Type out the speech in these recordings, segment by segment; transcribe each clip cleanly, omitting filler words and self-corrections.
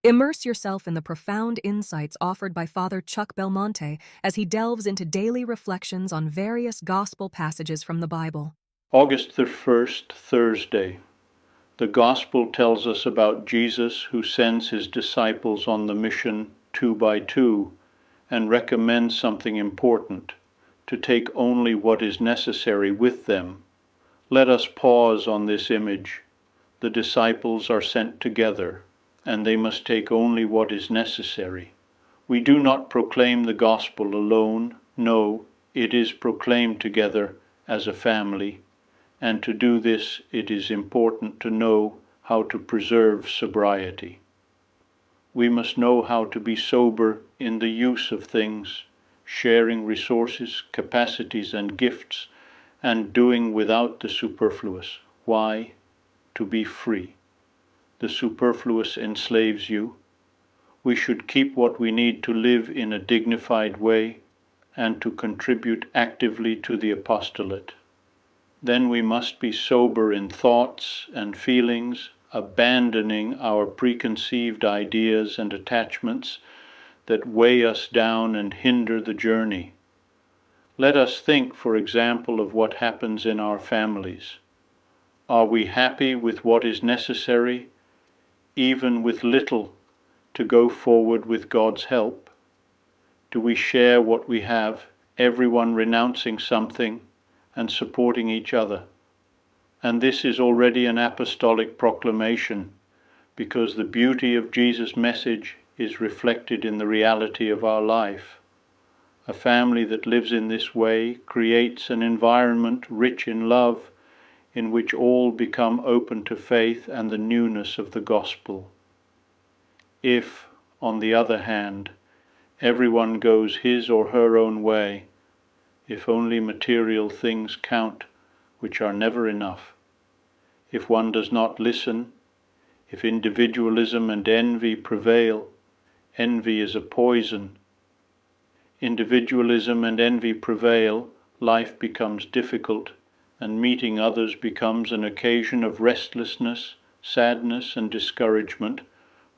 Immerse yourself in the profound insights offered by Father Chuck Belmonte as he delves into daily reflections on various gospel passages from the Bible. August the 1st, Thursday. The Gospel tells us about Jesus who sends his disciples on the mission 2 by 2 and recommends something important: to take only what is necessary with them. Let us pause on this image. The disciples are sent together, and they must take only what is necessary. We do not proclaim the gospel alone. No, it is proclaimed together as a family, and to do this it is important to know how to preserve sobriety. We must know how to be sober in the use of things, sharing resources, capacities, and gifts, and doing without the superfluous. Why? To be free. The superfluous enslaves you. We should keep what we need to live in a dignified way and to contribute actively to the apostolate. Then we must be sober in thoughts and feelings, abandoning our preconceived ideas and attachments that weigh us down and hinder the journey. Let us think, for example, of what happens in our families. Are we happy with what is necessary, even with little, to go forward with God's help? Do we share what we have, everyone renouncing something and supporting each other? And this is already an apostolic proclamation, because the beauty of Jesus' message is reflected in the reality of our life. A family that lives in this way creates an environment rich in love, in which all become open to faith and the newness of the gospel. If, on the other hand, everyone goes his or her own way, if only material things count, which are never enough, if one does not listen, if individualism and envy prevail, envy is a poison. Individualism and envy prevail, life becomes difficult, and meeting others becomes an occasion of restlessness, sadness, and discouragement,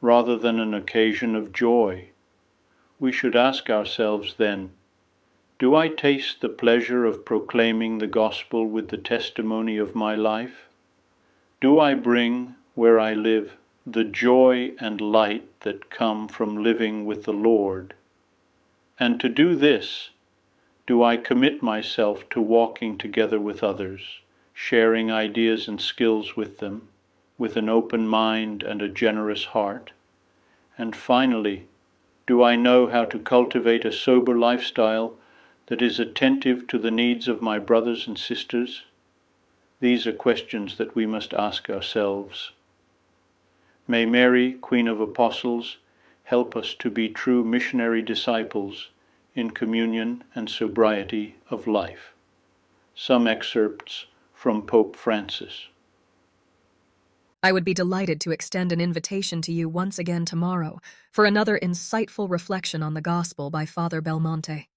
rather than an occasion of joy. We should ask ourselves then, do I taste the pleasure of proclaiming the gospel with the testimony of my life? Do I bring, where I live, the joy and light that come from living with the Lord? And to do this, do I commit myself to walking together with others, sharing ideas and skills with them, with an open mind and a generous heart? And finally, do I know how to cultivate a sober lifestyle that is attentive to the needs of my brothers and sisters? These are questions that we must ask ourselves. May Mary, Queen of Apostles, help us to be true missionary disciples in communion and sobriety of life. Some excerpts from Pope Francis. I would be delighted to extend an invitation to you once again tomorrow for another insightful reflection on the Gospel by Father Belmonte.